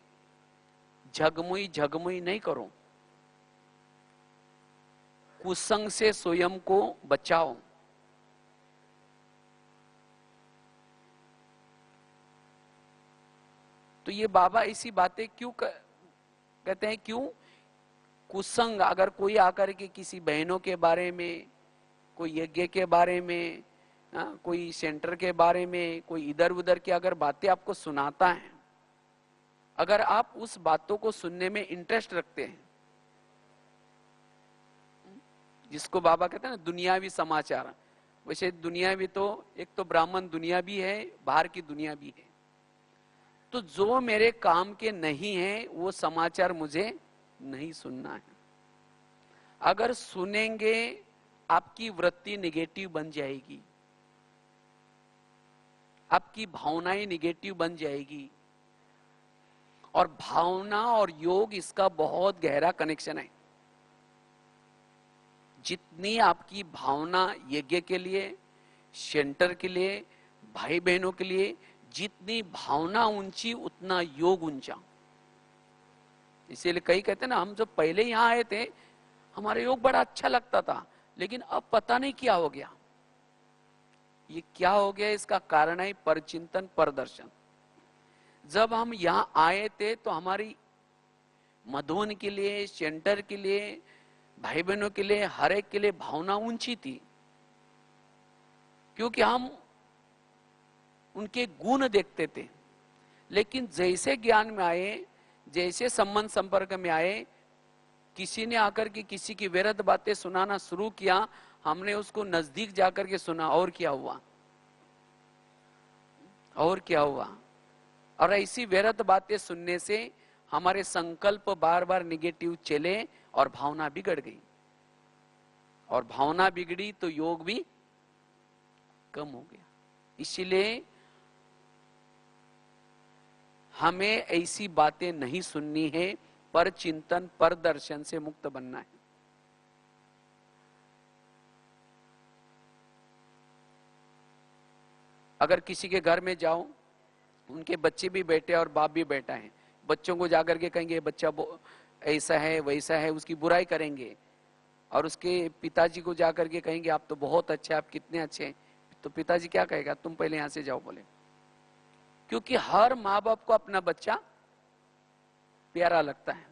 झगमुई झगमुई नहीं करो, कुसंग से स्वयं को बचाओ। तो ये बाबा इसी बातें क्यों कहते हैं? क्यों? कुसंग, अगर कोई आकर के किसी बहनों के बारे में, कोई यज्ञ के बारे में, कोई सेंटर के बारे में, कोई इधर उधर की अगर बातें आपको सुनाता है, अगर आप उस बातों को सुनने में इंटरेस्ट रखते हैं, जिसको बाबा कहते हैं ना दुनियावी समाचार, वैसे दुनियावी तो एक तो ब्राह्मण दुनिया भी है, बाहर की दुनिया भी है। तो जो मेरे काम के नहीं है वो समाचार मुझे नहीं सुनना है। अगर सुनेंगे आपकी वृत्ति निगेटिव बन जाएगी, आपकी भावनाएं निगेटिव बन जाएगी। और भावना और योग इसका बहुत गहरा कनेक्शन है। जितनी आपकी भावना यज्ञ के लिए, सेंटर के लिए, भाई बहनों के लिए, जितनी भावना ऊंची उतना योग ऊंचा। इसीलिए कई कहते हैं ना, हम जब पहले यहां आए थे हमारा योग बड़ा अच्छा लगता था, लेकिन अब पता नहीं क्या हो गया। ये क्या हो गया, इसका कारण है परचिंतन परदर्शन। जब हम यहां आए थे तो हमारी मधुबन के लिए, सेंटर के लिए, भाई बहनों के लिए, हर एक के लिए भावना ऊंची थी, क्योंकि हम उनके गुण देखते थे। लेकिन जैसे ज्ञान में आए, जैसे संबंध संपर्क में आए, किसी ने आकर के किसी की व्यर्थ बातें सुनाना शुरू किया, हमने उसको नजदीक जाकर के सुना, और क्या हुआ, और क्या हुआ। और ऐसी व्यर्थ बातें सुनने से हमारे संकल्प बार बार निगेटिव चले और भावना बिगड़ गई। और भावना बिगड़ी तो योग भी कम हो गया। इसीलिए हमें ऐसी बातें नहीं सुननी है, पर चिंतन पर दर्शन से मुक्त बनना है। अगर किसी के घर में जाओ, उनके बच्चे भी बैठे और बाप भी बैठा है, बच्चों को जाकर के कहेंगे बच्चा ऐसा है वैसा है, उसकी बुराई करेंगे। और उसके पिताजी को जाकर के कहेंगे आप तो बहुत अच्छे, आप कितने अच्छे हैं, तो पिताजी क्या कहेगा, तुम पहले यहां से जाओ बोले। क्योंकि हर माँ बाप को अपना बच्चा प्यारा लगता है।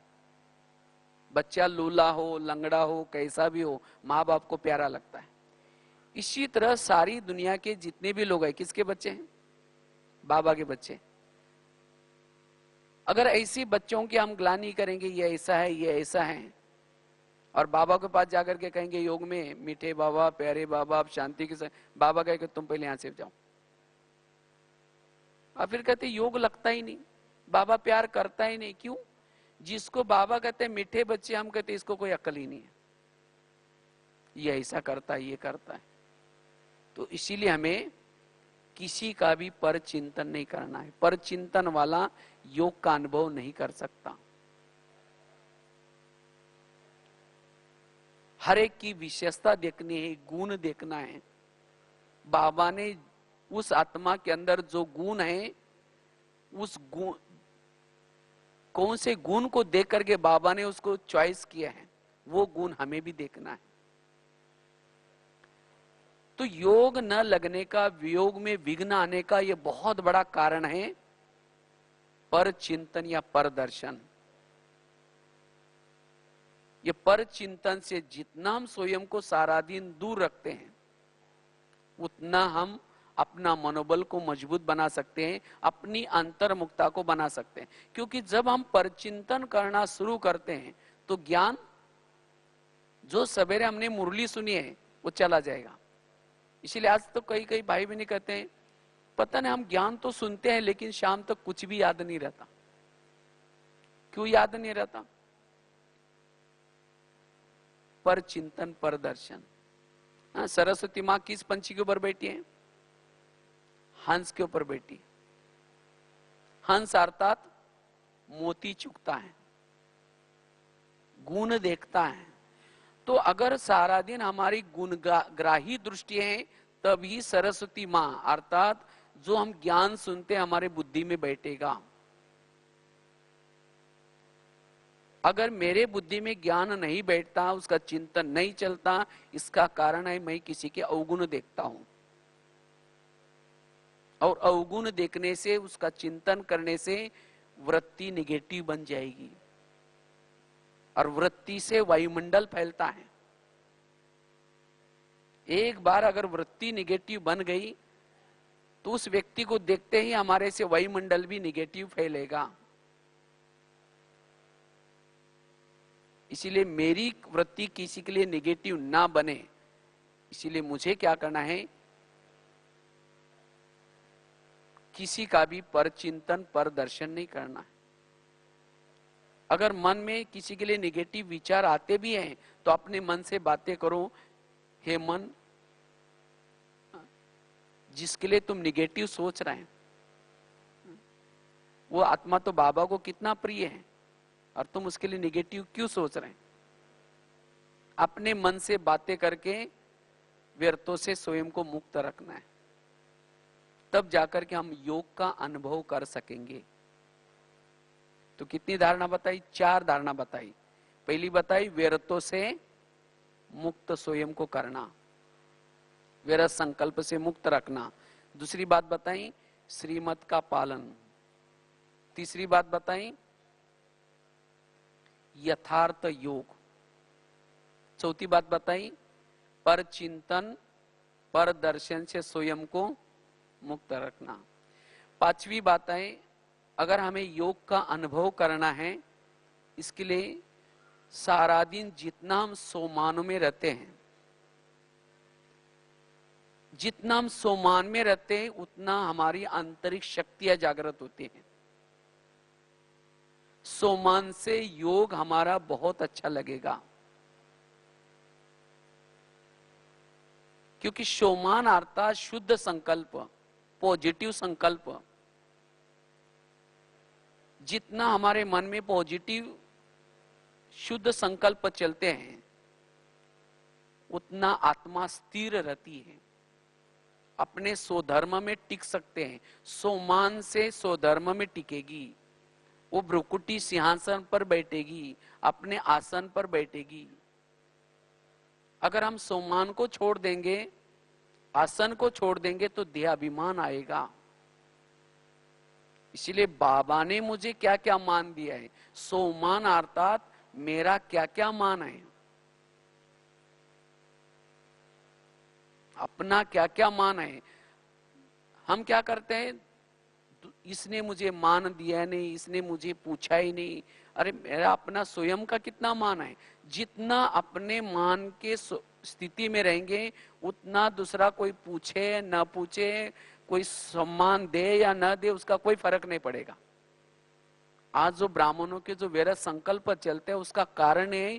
बच्चा लूला हो, लंगड़ा हो, कैसा भी हो, माँ बाप को प्यारा लगता है। इसी तरह सारी दुनिया के जितने भी लोग हैं, किसके बच्चे हैं, बाबा के बच्चे। अगर ऐसी बच्चों की हम ग्लानि करेंगे, ये ऐसा है, ये ऐसा है, और बाबा के पास जाकर के कहेंगे योग में, मीठे बाबा, प्यारे बाबा, आप शांति के साथ, बाबा कहेंगे तुम पहले यहां से जाओ। और फिर कहते योग लगता ही नहीं, बाबा प्यार करता ही नहीं। क्यों? जिसको बाबा कहते हैं मीठे बच्चे, हम कहते इसको कोई अकल ही नहीं है, ये ऐसा करता है, ये करता है। तो इसीलिए हमें किसी का भी पर चिंतन नहीं करना है। पर चिंतन वाला योग का अनुभव नहीं कर सकता। हर एक की विशेषता देखनी है, गुण देखना है। बाबा ने उस आत्मा के अंदर जो गुण है, उस गुण, कौन से गुण को देख करके बाबा ने उसको चॉइस किया है, वो गुण हमें भी देखना है। तो योग न लगने का, वियोग में विघ्न आने का ये बहुत बड़ा कारण है पर चिंतन या पर दर्शन। ये पर चिंतन से जितना हम स्वयं को सारा दिन दूर रखते हैं, उतना हम अपना मनोबल को मजबूत बना सकते हैं, अपनी अंतर्मुखता को बना सकते हैं। क्योंकि जब हम परचिंतन करना शुरू करते हैं तो ज्ञान, जो सवेरे हमने मुरली सुनी है, वो चला जाएगा। इसीलिए आज तो कई कई भाई बहन कहते हैं पता नहीं हम ज्ञान तो सुनते हैं लेकिन शाम तक कुछ भी याद नहीं रहता। क्यों याद नहीं रहता? पर चिंतन पर दर्शन। सरस्वती माँ किस पंछी के ऊपर बैठी है? हंस के ऊपर बैठी। हंस अर्थात मोती चुगता है, गुण देखता है। तो अगर सारा दिन हमारी गुणग्राही दृष्टि है, तभी सरस्वती माँ अर्थात जो हम ज्ञान सुनते हैं हमारे बुद्धि में बैठेगा। अगर मेरे बुद्धि में ज्ञान नहीं बैठता, उसका चिंतन नहीं चलता, इसका कारण है मैं किसी के अवगुण देखता हूं। और अवगुण देखने से, उसका चिंतन करने से वृत्ति निगेटिव बन जाएगी और वृत्ति से वायुमंडल फैलता है। एक बार अगर वृत्ति निगेटिव बन गई तो उस व्यक्ति को देखते ही हमारे से वायुमंडल भी निगेटिव फैलेगा। इसीलिए मेरी वृत्ति किसी के लिए निगेटिव ना बने, इसीलिए मुझे क्या करना है, किसी का भी पर चिंतन पर दर्शन नहीं करना है। अगर मन में किसी के लिए निगेटिव विचार आते भी हैं तो अपने मन से बातें करो, हे मन, जिसके लिए तुम निगेटिव सोच रहे हैं वो आत्मा तो बाबा को कितना प्रिय है और तुम उसके लिए निगेटिव क्यों सोच रहे हैं। अपने मन से बातें करके व्यर्थों से स्वयं को मुक्त रखना है, तब जाकर के हम योग का अनुभव कर सकेंगे। तो कितनी धारणा बताई? 4 धारणा बताई। पहली बताई व्यर्थों से मुक्त स्वयं को करना, व्यर्थ संकल्प से मुक्त रखना। दूसरी बात बताई श्रीमत का पालन। तीसरी बात बताई यथार्थ योग। चौथी बात बताई पर चिंतन पर दर्शन से स्वयं को मुक्त रखना। 5वीं बात है, अगर हमें योग का अनुभव करना है, इसके लिए सारा दिन जितना हम सोमान में रहते हैं, जितना हम सोमान में रहते हैं उतना हमारी आंतरिक शक्तियां जागृत होती हैं। सोमान से योग हमारा बहुत अच्छा लगेगा, क्योंकि सोमान अर्थात शुद्ध संकल्प, पॉजिटिव संकल्प। जितना हमारे मन में पॉजिटिव शुद्ध संकल्प चलते हैं उतना आत्मा स्थिर रहती है, अपने स्वधर्म में टिक सकते हैं। सोमान से स्वधर्म में टिकेगी, वो भ्रुकुटी सिंहासन पर बैठेगी, अपने आसन पर बैठेगी। अगर हम सोमान को छोड़ देंगे, आसन को छोड़ देंगे तो देहाभिमान आएगा। इसलिए बाबा ने मुझे क्या क्या मान दिया है, सोमान अर्थात मेरा क्या क्या मान है, अपना क्या क्या मान है। हम क्या करते हैं, इसने मुझे मान दिया नहीं, इसने मुझे पूछा ही नहीं। अरे मेरा अपना स्वयं का कितना मान है। जितना अपने मान के स्थिति में रहेंगे उतना दूसरा कोई पूछे न पूछे, कोई सम्मान दे या न दे, उसका कोई फर्क नहीं पड़ेगा। आज जो ब्राह्मणों के जो व्यर्थ संकल्प चलते हैं उसका कारण है